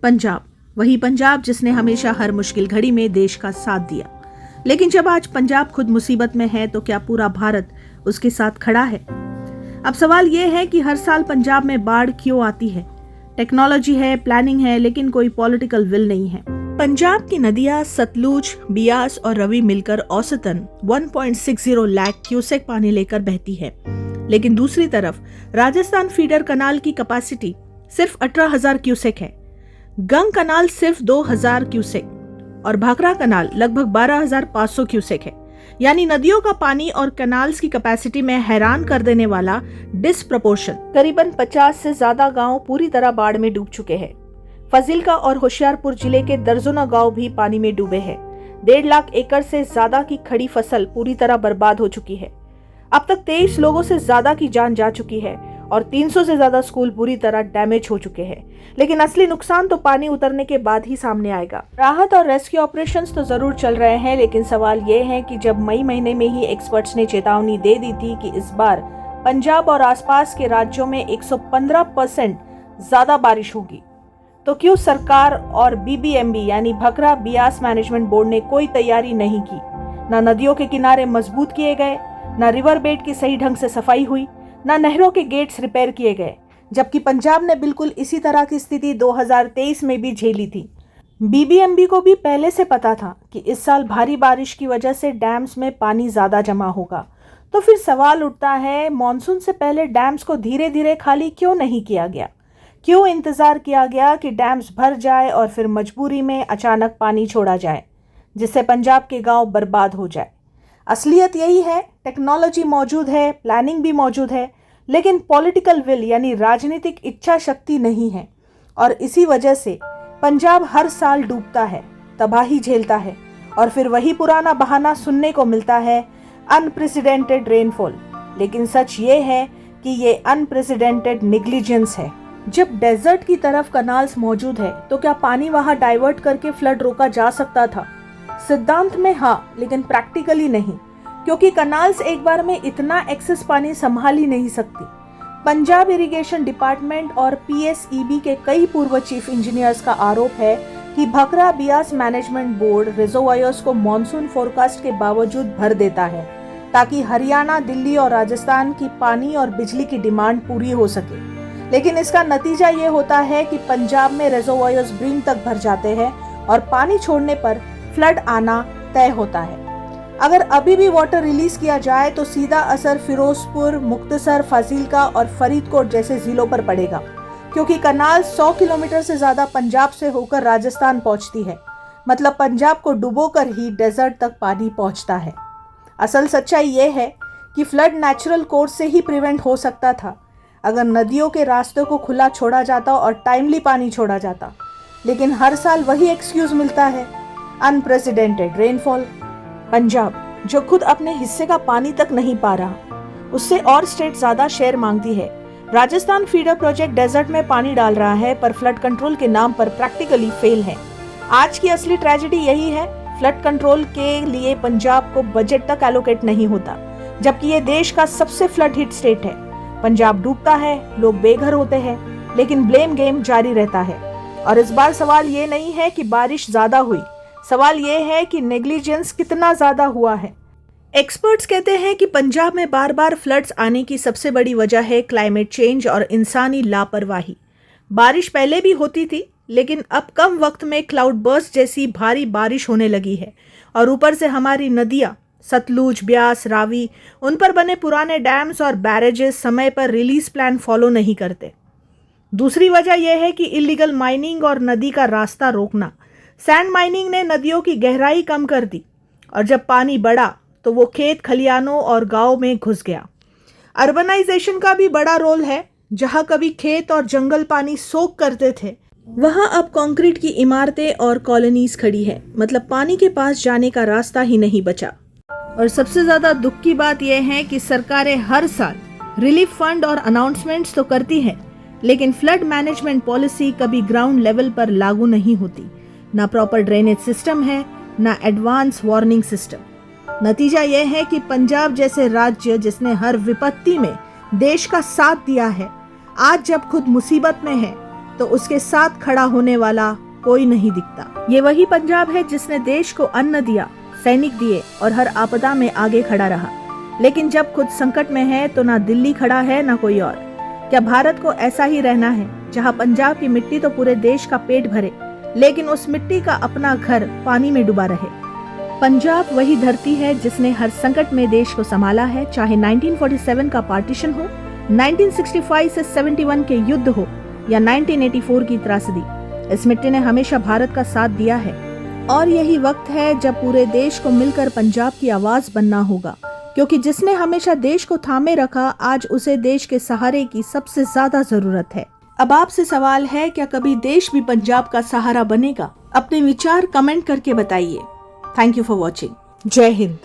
पंजाब, वही पंजाब जिसने हमेशा हर मुश्किल घड़ी में देश का साथ दिया। लेकिन जब आज पंजाब खुद मुसीबत में है तो क्या पूरा भारत उसके साथ खड़ा है? अब सवाल यह है कि हर साल पंजाब में बाढ़ क्यों आती है? टेक्नोलॉजी है, प्लानिंग है, लेकिन कोई पॉलिटिकल विल नहीं है। पंजाब की नदियां सतलुज, बियास और रवि मिलकर औसतन 1.60 लाख क्यूसेक पानी लेकर बहती है। लेकिन दूसरी तरफ राजस्थान फीडर कनाल की कैपेसिटी सिर्फ 18,000 क्यूसेक है, गंग कनाल सिर्फ 2,000 क्यूसेक और भाखड़ा कनाल लगभग 12,500 क्यूसेक है। यानी नदियों का पानी और कनाल्स की कैपेसिटी में हैरान कर देने वाला डिसप्रपोर्शन। करीबन 50 से ज्यादा गांव पूरी तरह बाढ़ में डूब चुके हैं। फाजिल्का और होशियारपुर जिले के दर्जनों गांव भी पानी में डूबे हैं। 1.5 लाख एकड़ से ज्यादा की खड़ी फसल पूरी तरह बर्बाद हो चुकी है। अब तक 23 लोगों से ज्यादा की जान जा चुकी है और 300 से ज्यादा स्कूल पूरी तरह डैमेज हो चुके हैं। लेकिन असली नुकसान तो पानी उतरने के बाद ही सामने आएगा। राहत और रेस्क्यू ऑपरेशंस तो जरूर चल रहे हैं, लेकिन सवाल ये है कि जब मई महीने में ही एक्सपर्ट्स ने चेतावनी दे दी थी कि इस बार पंजाब और आसपास के राज्यों में 115% ज्यादा बारिश होगी, तो क्यों सरकार और बीबीएमबी यानी भाखड़ा बियास मैनेजमेंट बोर्ड ने कोई तैयारी नहीं की? ना नदियों के किनारे मजबूत किए गए, ना रिवर बेड की सही ढंग से सफाई हुई, ना नहरों के गेट्स रिपेयर किए गए, जबकि पंजाब ने बिल्कुल इसी तरह की स्थिति 2023 में भी झेली थी। बीबीएमबी को भी पहले से पता था कि इस साल भारी बारिश की वजह से डैम्स में पानी ज्यादा जमा होगा। तो फिर सवाल उठता है, मॉनसून से पहले डैम्स को धीरे धीरे खाली क्यों नहीं किया गया? क्यों इंतजार किया गया कि डैम्स भर जाए और फिर मजबूरी में अचानक पानी छोड़ा जाए, जिससे पंजाब के गांव बर्बाद हो जाए? असलियत यही है, टेक्नोलॉजी मौजूद है, प्लानिंग भी मौजूद है, लेकिन पॉलिटिकल विल यानी राजनीतिक इच्छा शक्ति नहीं है। और इसी वजह से पंजाब हर साल डूबता है, तबाही झेलता है और फिर वही पुराना बहाना सुनने को मिलता है, अनप्रेसिडेंटेड रेनफॉल। लेकिन सच ये है कि ये अनप्रेसिडेंटेड नेग्लिजेंस है। जब डेजर्ट की तरफ कनाल्स मौजूद है तो क्या पानी वहां डाइवर्ट करके फ्लड रोका जा सकता था? सिद्धांत में हाँ, लेकिन प्रैक्टिकली नहीं, क्योंकि कनाल्स एक बार में इतना एक्सेस पानी संभाल ही नहीं सकती। पंजाब इरिगेशन डिपार्टमेंट और पीएसईबी के कई पूर्व चीफ इंजीनियर्स का आरोप है कि Bhakra Beas management board reservoirs को मॉनसून फोरकास्ट के बावजूद भर देता है, ताकि हरियाणा, दिल्ली और राजस्थान की पानी और बिजली की डिमांड पूरी हो सके। लेकिन इसका नतीजा ये होता है कि पंजाब में रिजर्वायर्स ब्रीम तक भर जाते हैं और पानी छोड़ने पर फ्लड आना तय होता है। अगर अभी भी वाटर रिलीज किया जाए तो सीधा असर फिरोजपुर, मुक्तसर, फाजिल्का और फरीदकोट जैसे जिलों पर पड़ेगा, क्योंकि कनाल 100 किलोमीटर से ज्यादा पंजाब से होकर राजस्थान पहुंचती है। मतलब पंजाब को डुबोकर ही डेजर्ट तक पानी पहुंचता है। असल सच्चाई ये है कि फ्लड नेचुरल कोर्स से ही प्रिवेंट हो सकता था, अगर नदियों के रास्तों को खुला छोड़ा जाता और टाइमली पानी छोड़ा जाता। लेकिन हर साल वही एक्सक्यूज मिलता है, अनप्रेसिडेंटेड रेनफॉल। पंजाब जो खुद अपने हिस्से का पानी तक नहीं पा रहा, उससे और स्टेट ज्यादा शेयर मांगती है। राजस्थान फीडर प्रोजेक्ट डेजर्ट में पानी डाल रहा है, पर फ्लड कंट्रोल के नाम पर प्रैक्टिकली फेल है। आज की असली ट्रेजेडी यही है, फ्लड कंट्रोल के लिए पंजाब को बजट तक एलोकेट नहीं होता, जबकि ये देश का सबसे फ्लड हिट स्टेट है। पंजाब डूबता है, लोग बेघर होते हैं, लेकिन ब्लेम गेम जारी रहता है। और इस बार सवाल ये नहीं है कि बारिश ज्यादा हुई, सवाल ये है कि नेग्लिजेंस कितना ज्यादा हुआ है। एक्सपर्ट्स कहते हैं कि पंजाब में बार बार फ्लड्स आने की सबसे बड़ी वजह है क्लाइमेट चेंज और इंसानी लापरवाही। बारिश पहले भी होती थी, लेकिन अब कम वक्त में क्लाउड बर्स्ट जैसी भारी बारिश होने लगी है। और ऊपर से हमारी नदियां सतलुज, ब्यास, रावी, उन पर बने पुराने डैम्स और बैरेजेस समय पर रिलीज प्लान फॉलो नहीं करते। दूसरी वजह यह है कि इलीगल माइनिंग और नदी का रास्ता रोकना। सैंड माइनिंग ने नदियों की गहराई कम कर दी और जब पानी बढ़ा तो वो खेत खलियानों और गांव में घुस गया। अर्बनाइजेशन का भी बड़ा रोल है। जहां कभी खेत और जंगल पानी सोख करते थे, वहां अब कंक्रीट की इमारतें और कॉलोनीज खड़ी है। मतलब पानी के पास जाने का रास्ता ही नहीं बचा। और सबसे ज्यादा दुख की बात यह है कि सरकारें हर साल रिलीफ फंड और अनाउंसमेंट्स तो करती हैं, लेकिन फ्लड मैनेजमेंट पॉलिसी कभी ग्राउंड लेवल पर लागू नहीं होती। ना प्रॉपर ड्रेनेज सिस्टम है, ना एडवांस वार्निंग सिस्टम। नतीजा यह है कि पंजाब जैसे राज्य जिसने हर विपत्ति में देश का साथ दिया है, आज जब खुद मुसीबत में है तो उसके साथ खड़ा होने वाला कोई नहीं दिखता। ये वही पंजाब है जिसने देश को अन्न दिया, सैनिक दिए और हर आपदा में आगे खड़ा रहा। लेकिन जब खुद संकट में है तो ना दिल्ली खड़ा है ना कोई और। क्या भारत को ऐसा ही रहना है, जहां पंजाब की मिट्टी तो पूरे देश का पेट भरे, लेकिन उस मिट्टी का अपना घर पानी में डूबा रहे? पंजाब वही धरती है जिसने हर संकट में देश को संभाला है, चाहे 1947 का पार्टीशन हो, 1965 से 71 के युद्ध हो या 1984 की त्रासदी। इस मिट्टी ने हमेशा भारत का साथ दिया है और यही वक्त है जब पूरे देश को मिलकर पंजाब की आवाज बनना होगा, क्योंकि जिसने हमेशा देश को थामे रखा, आज उसे देश के सहारे की सबसे ज्यादा जरूरत है। अब आपसे सवाल है, क्या कभी देश भी पंजाब का सहारा बनेगा? अपने विचार कमेंट करके बताइए। Thank you for watching. जय हिंद।